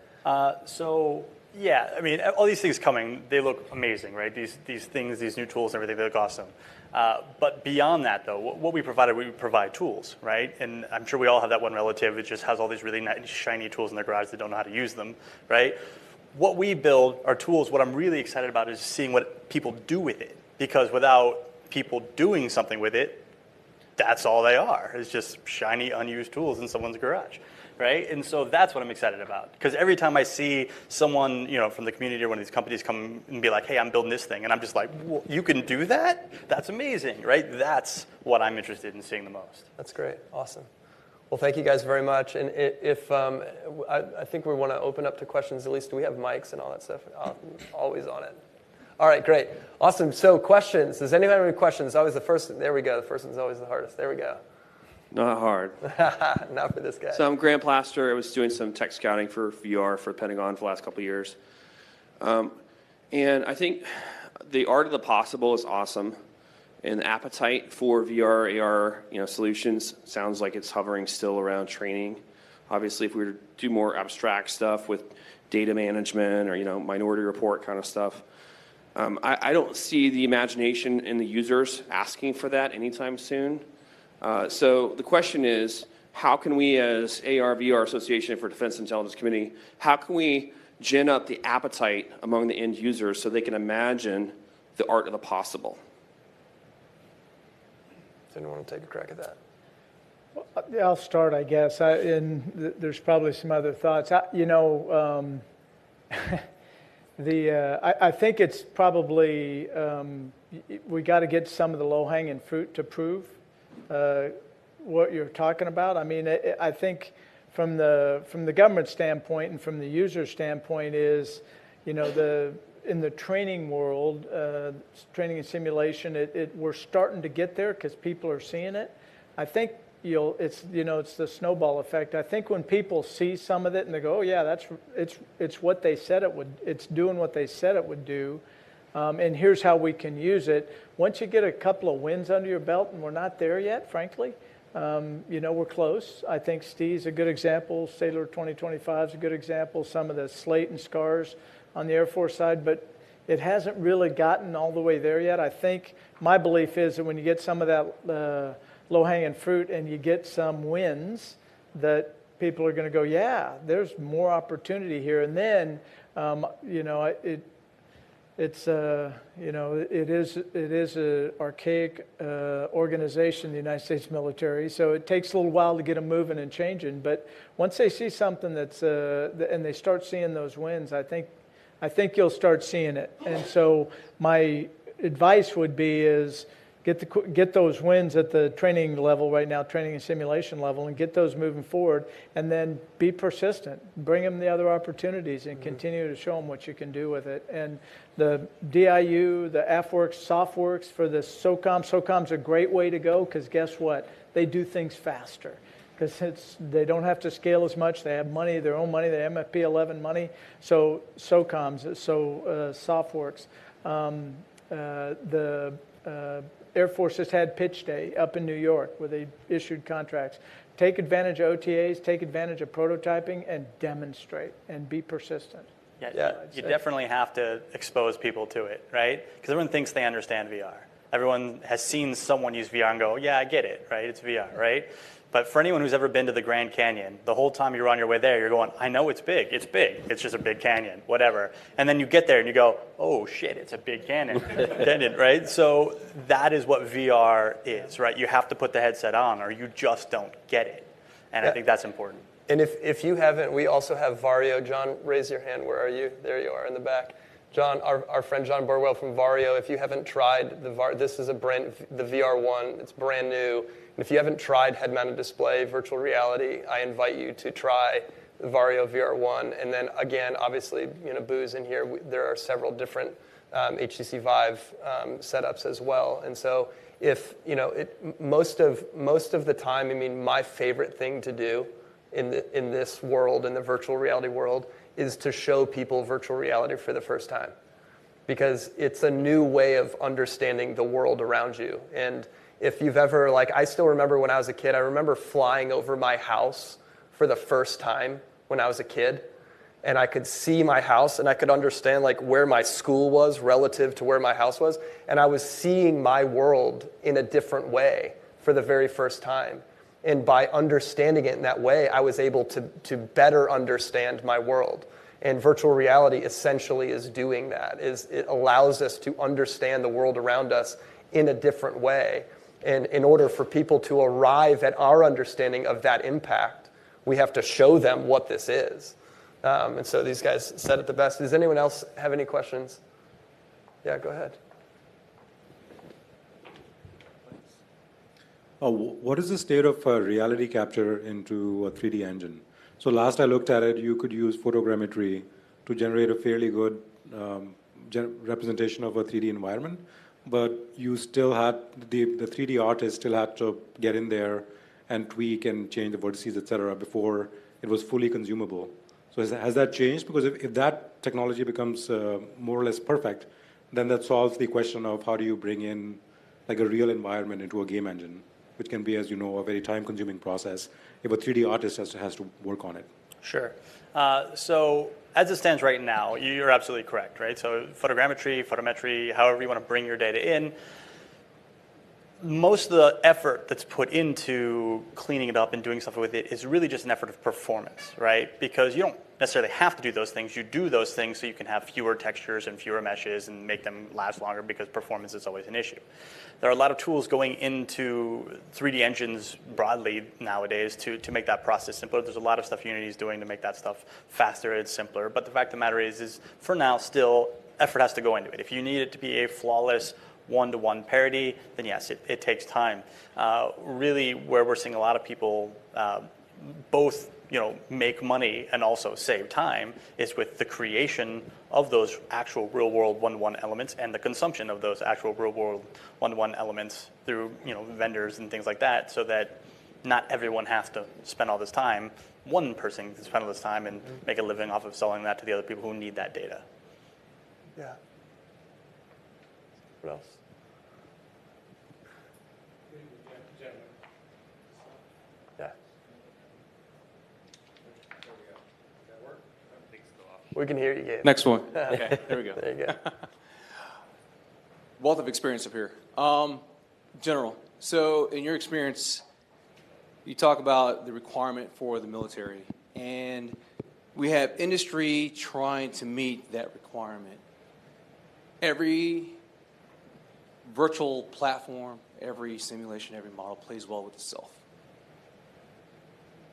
Yeah, I mean, all these things coming, they look amazing, right? These things, these new tools, everything, they look awesome. But beyond that, though, what we provide tools, right? And I'm sure we all have that one relative that just has all these really nice, shiny tools in their garage that don't know how to use them, right? What we build are tools. What I'm really excited about is seeing what people do with it. Because without people doing something with it, that's all they are. It's just shiny, unused tools in someone's garage. Right? And so that's what I'm excited about. Because every time I see someone, from the community or one of these companies come and be like, hey, I'm building this thing, and I'm just like, well, you can do that? That's amazing, right? That's what I'm interested in seeing the most. That's great. Awesome. Well, thank you guys very much. And if I think we want to open up to questions, at least do we have mics and all that stuff? Always on it. All right, great. Awesome. So questions. Does anyone have any questions? Always the first. There we go. The first one's always the hardest. There we go. Not hard. Not for this guy. So I'm Grant Plaster. I was doing some tech scouting for VR for the Pentagon for the last couple of years. And I think the art of the possible is awesome. And the appetite for VR, AR solutions sounds like it's hovering still around training. Obviously, if we were to do more abstract stuff with data management or minority report kind of stuff, I don't see the imagination in the users asking for that anytime soon. So the question is, how can we as AR/VR Association for Defense Intelligence Community, how can we gin up the appetite among the end users so they can imagine the art of the possible? Does anyone want to take a crack at that? Well, I'll start, I guess. And there's probably some other thoughts. I think it's probably we got to get some of the low-hanging fruit to prove what you're talking about. I mean, I think from the government standpoint and from the user standpoint is, in the training world, training and simulation, we're starting to get there because people are seeing it. I think it's the snowball effect. I think when people see some of it and they go, oh yeah, it's what they said it would. It's doing what they said it would do, and here's how we can use it. Once you get a couple of wins under your belt, and we're not there yet, frankly. We're close. I think Steve's a good example. Sailor 2025 is a good example. Some of the Slate and Scars on the Air Force side, but it hasn't really gotten all the way there yet. I think my belief is that when you get some of that low-hanging fruit and you get some wins, that people are going to go, yeah, there's more opportunity here. And then, it is an archaic organization, the United States military. So it takes a little while to get them moving and changing. But once they see something and they start seeing those wins, I think you'll start seeing it. And so my advice would be is get those wins at the training level right now, training and simulation level, and get those moving forward, and then be persistent. Bring them the other opportunities and continue to show them what you can do with it. And the DIU, the AFWorks, SoftWorks for the SOCOM's a great way to go because guess what? They do things faster. Because they don't have to scale as much. They have money, their own money, they have MFP 11 money. So SoftWorks. The Air Force has had pitch day up in New York where they issued contracts. Take advantage of OTAs, take advantage of prototyping, and demonstrate and be persistent. Yeah, you definitely have to expose people to it, right? Because everyone thinks they understand VR. Everyone has seen someone use VR and go, yeah, I get it, right? It's VR, right? But for anyone who's ever been to the Grand Canyon, the whole time you're on your way there, you're going, I know it's big. It's big. It's just a big canyon, whatever. And then you get there and you go, oh, shit, it's a big canyon, right? So that is what VR is, right? You have to put the headset on or you just don't get it. And I think that's important. And if you haven't, we also have Vario. John, raise your hand. Where are you? There you are in the back. John, our friend John Borwell from Vario, if you haven't tried this is the VR1. It's brand new. And if you haven't tried head-mounted display, virtual reality, I invite you to try the Vario VR1. And then again, obviously, Booz in here, there are several different HTC Vive setups as well. And so if, most of the time, I mean, my favorite thing to do in this world, in the virtual reality world, is to show people virtual reality for the first time. Because it's a new way of understanding the world around you. And if you've ever, I still remember when I was a kid, I remember flying over my house for the first time when I was a kid. And I could see my house and I could understand where my school was relative to where my house was. And I was seeing my world in a different way for the very first time. And by understanding it in that way, I was able to better understand my world. And virtual reality essentially is doing that. It allows us to understand the world around us in a different way. And in order for people to arrive at our understanding of that impact, we have to show them what this is. And so these guys said it the best. Does anyone else have any questions? Yeah, go ahead. What is the state of reality capture into a 3D engine? So last I looked at it, you could use photogrammetry to generate a fairly good representation of a 3D environment, but you still had, the 3D artist still had to get in there and tweak and change the vertices, et cetera, before it was fully consumable. So has that changed? Because if that technology becomes more or less perfect, then that solves the question of how do you bring in a real environment into a game engine, which can be, as you know, a very time-consuming process if a 3D artist has to work on it. Sure. So as it stands right now, you're absolutely correct, right? So photogrammetry, photometry, however you want to bring your data in, most of the effort that's put into cleaning it up and doing stuff with it is really just an effort of performance, right? Because you don't necessarily have to do those things. You do those things so you can have fewer textures and fewer meshes and make them last longer, because performance is always an issue. There are a lot of tools going into 3D engines broadly nowadays to make that process simpler. There's a lot of stuff Unity is doing to make that stuff faster and simpler. But the fact of the matter is for now, still, effort has to go into it. If you need it to be a flawless one-to-one parity, then yes, it takes time. Really, where we're seeing a lot of people both make money and also save time is with the creation of those actual real-world one-to-one elements and the consumption of those actual real-world one-to-one elements through vendors and things like that, so that not everyone has to spend all this time. One person can spend all this time and make a living off of selling that to the other people who need that data. Yeah. What else? Yeah. We can hear you, Gabe. Next one. Okay, there we go. There you go. Wealth of experience up here. General, so in your experience, you talk about the requirement for the military, and we have industry trying to meet that requirement. Every virtual platform, every simulation, every model plays well with itself.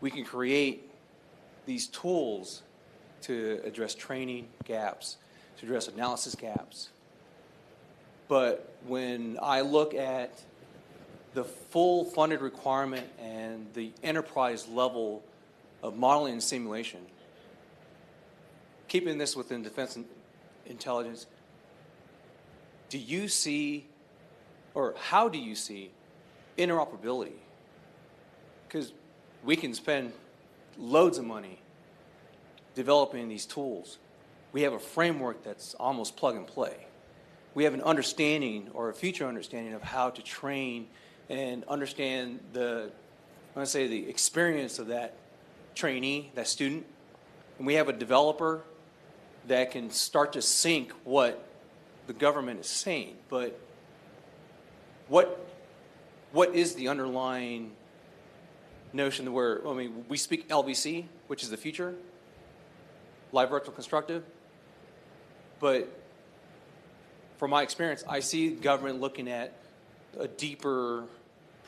We can create these tools to address training gaps, to address analysis gaps. But when I look at the full funded requirement and the enterprise level of modeling and simulation, keeping this within defense and intelligence, do you see, or how do you see, interoperability? Because we can spend loads of money developing these tools. We have a framework that's almost plug and play. We have an understanding or a future understanding of how to train and understand the experience of that trainee, that student. And we have a developer that can start to sync what the government is saying. But what is the underlying notion where, we speak LVC, which is the future, live virtual constructive, but from my experience, I see government looking at a deeper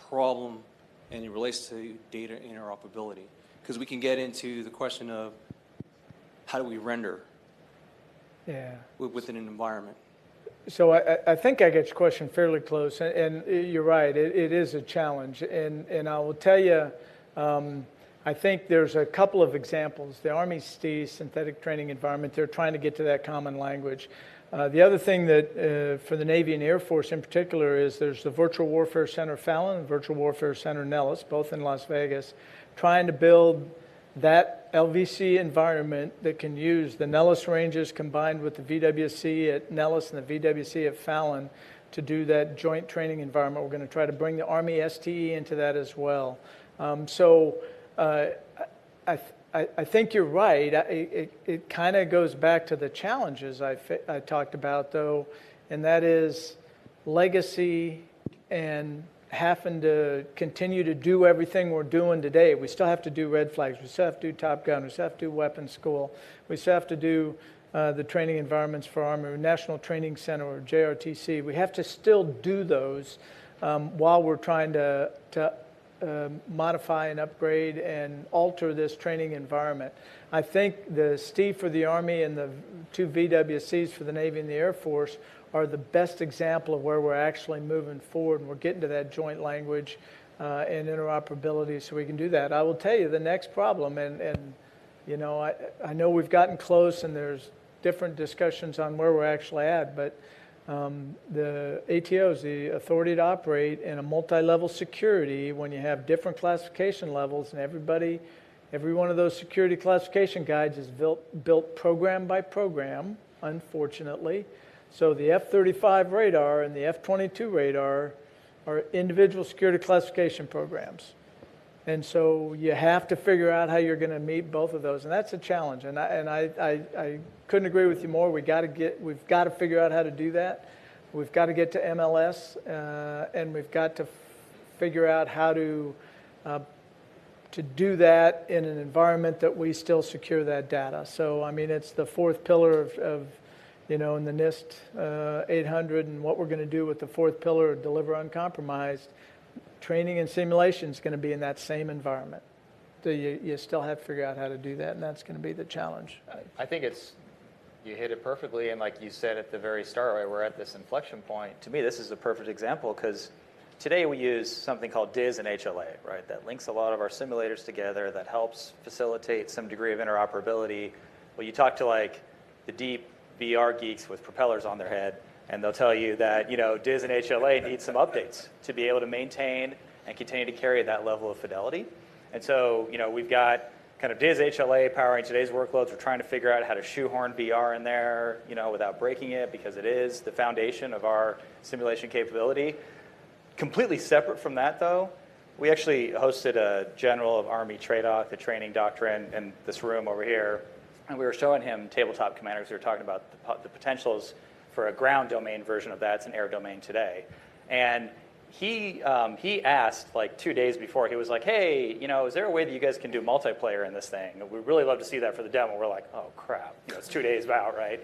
problem, and it relates to data interoperability, because we can get into the question of how do we render within an environment. So I think I get your question fairly close, and you're right, it is a challenge. And I will tell you, I think there's a couple of examples. The Army STE, synthetic training environment, they're trying to get to that common language. The other thing that for the Navy and Air Force in particular is there's the Virtual Warfare Center Fallon and Virtual Warfare Center Nellis, both in Las Vegas, trying to build that LVC environment that can use the Nellis ranges combined with the VWC at Nellis and the VWC at Fallon to do that joint training environment. We're going to try to bring the Army STE into that as well. I think you're right. It kind of goes back to the challenges I talked about, though, and that is legacy and having to continue to do everything we're doing today. We still have to do red flags. We still have to do Top Gun. We still have to do weapons school. We still have to do the training environments for Army, National Training Center, or JRTC. We have to still do those while we're trying to modify and upgrade and alter this training environment. I think the STE for the Army and the two VWCs for the Navy and the Air Force are the best example of where we're actually moving forward, and we're getting to that joint language and interoperability so we can do that. I will tell you the next problem, and I know we've gotten close and there's different discussions on where we're actually at, but the ATOs, the authority to operate in a multi-level security, when you have different classification levels and every one of those security classification guides is built program by program, unfortunately. So the F-35 radar and the F-22 radar are individual security classification programs. And so you have to figure out how you're going to meet both of those, and that's a challenge. And I couldn't agree with you more. We've got to figure out how to do that. We've got to get to MLS, and we've got to figure out how to do that in an environment that we still secure that data. So, I mean, it's the fourth pillar of in the NIST 800, and what we're going to do with the fourth pillar, deliver uncompromised. Training and simulation is going to be in that same environment. So you still have to figure out how to do that, and that's going to be the challenge. I think you hit it perfectly, and like you said at the very start, right, we're at this inflection point. To me, this is a perfect example, because today we use something called DIS and HLA, right? That links a lot of our simulators together, that helps facilitate some degree of interoperability. Well, you talk to like the deep VR geeks with propellers on their head, and they'll tell you that DIS and HLA need some updates to be able to maintain and continue to carry that level of fidelity. And so we've got kind of DIS HLA powering today's workloads. We're trying to figure out how to shoehorn VR in there, without breaking it, because it is the foundation of our simulation capability. Completely separate from that, though, we actually hosted a general of Army TRADOC, the training doctrine, in this room over here. And we were showing him tabletop commanders. We were talking about the potentials for a ground domain version of that. It's an air domain today. And he asked, like 2 days before, he was like, hey, is there a way that you guys can do multiplayer in this thing? We'd really love to see that for the demo. We're like, oh, crap. It's 2 days out, right?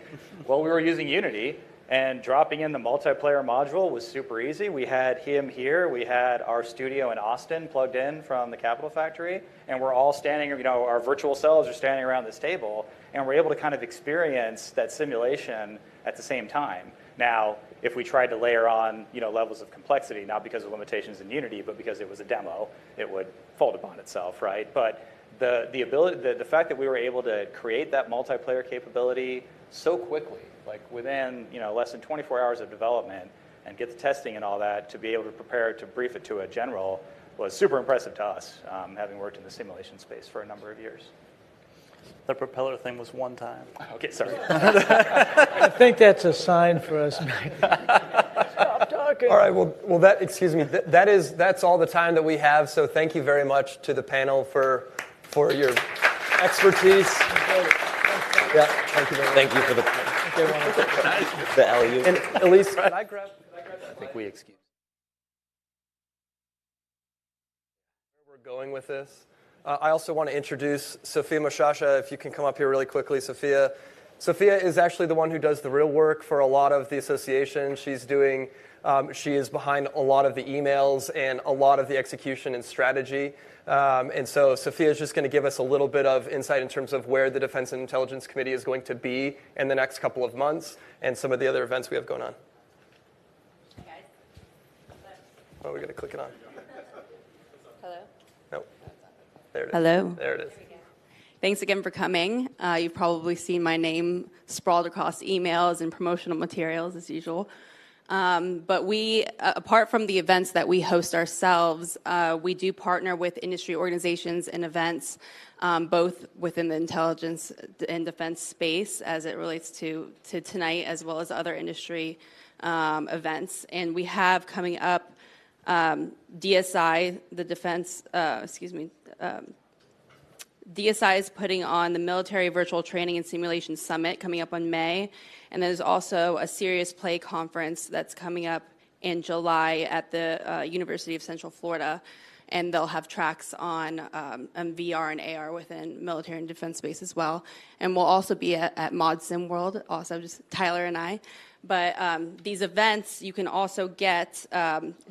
Well, we were using Unity, and dropping in the multiplayer module was super easy. We had him here. We had our studio in Austin plugged in from the Capital Factory, and we're all standing, our virtual selves are standing around this table, and we're able to kind of experience that simulation at the same time. Now, if we tried to layer on, levels of complexity, not because of limitations in Unity, but because it was a demo, it would fold upon itself, right? But the fact that we were able to create that multiplayer capability so quickly, like within less than 24 hours of development, and get the testing and all that to be able to prepare to brief it to a general, was super impressive to us, having worked in the simulation space for a number of years. The propeller thing was one time. Okay, sorry. I think that's a sign for us. Stop talking. All right. Well, that's all the time that we have. So thank you very much to the panel for your expertise. Yeah, thank you very much. Thank you for the LU. And Elise, can I grab that? I think we excuse. Where we're going with this. I also want to introduce Sophia Moshasha, if you can come up here really quickly. Sophia is actually the one who does the real work for a lot of the association. She is behind a lot of the emails and a lot of the execution and strategy. And so Sophia is just going to give us a little bit of insight in terms of where the Defense and Intelligence Committee is going to be in the next couple of months and some of the other events we have going on. Hey guys. Oh, we're going to click it on. Hello. Nope. There it is. Hello. There it is. Thanks again for coming. You've probably seen my name sprawled across emails and promotional materials as usual. But we, apart from the events that we host ourselves, we do partner with industry organizations and events, both within the intelligence and defense space as it relates to tonight, as well as other industry events. And we have coming up DSI, the defense, DSI is putting on the Military Virtual Training and Simulation Summit coming up in May. And there's also a Serious Play Conference that's coming up in July at the University of Central Florida. And they'll have tracks on VR and AR within military and defense space as well. And we'll also be at Mod Sim World, also just Tyler and I. But these events, you can also get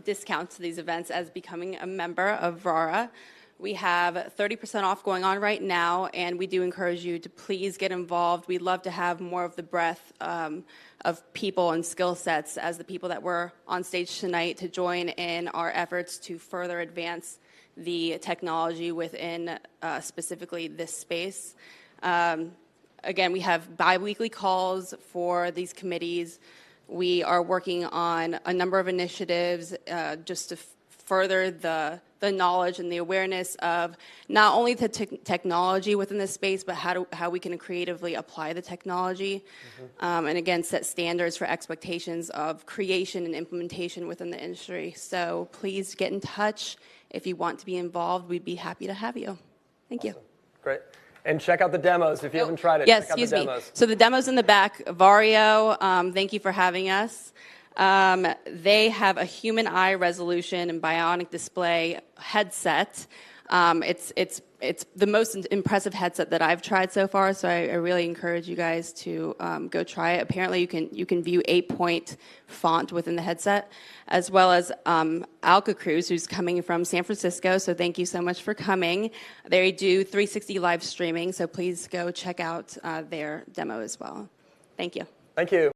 discounts to these events as becoming a member of VARA. We have 30% off going on right now, and we do encourage you to please get involved. We'd love to have more of the breadth of people and skill sets as the people that were on stage tonight to join in our efforts to further advance the technology within specifically this space. Again, we have bi-weekly calls for these committees. We are working on a number of initiatives just to further the knowledge and the awareness of not only the technology within this space, but how we can creatively apply the technology. And again, set standards for expectations of creation and implementation within the industry. So please get in touch. If you want to be involved, we'd be happy to have you. Thank you. Great. And check out the demos if you haven't tried it. Yes, check out excuse the me. demos. So the demo's in the back. Vario, thank you for having us. They have a human eye resolution and bionic display headset. It's the most impressive headset that I've tried so far, so I really encourage you guys to go try it. Apparently, you can view 8-point font within the headset, as well as Alka Cruz, who's coming from San Francisco. So thank you so much for coming. They do 360 live streaming, so please go check out their demo as well. Thank you. Thank you.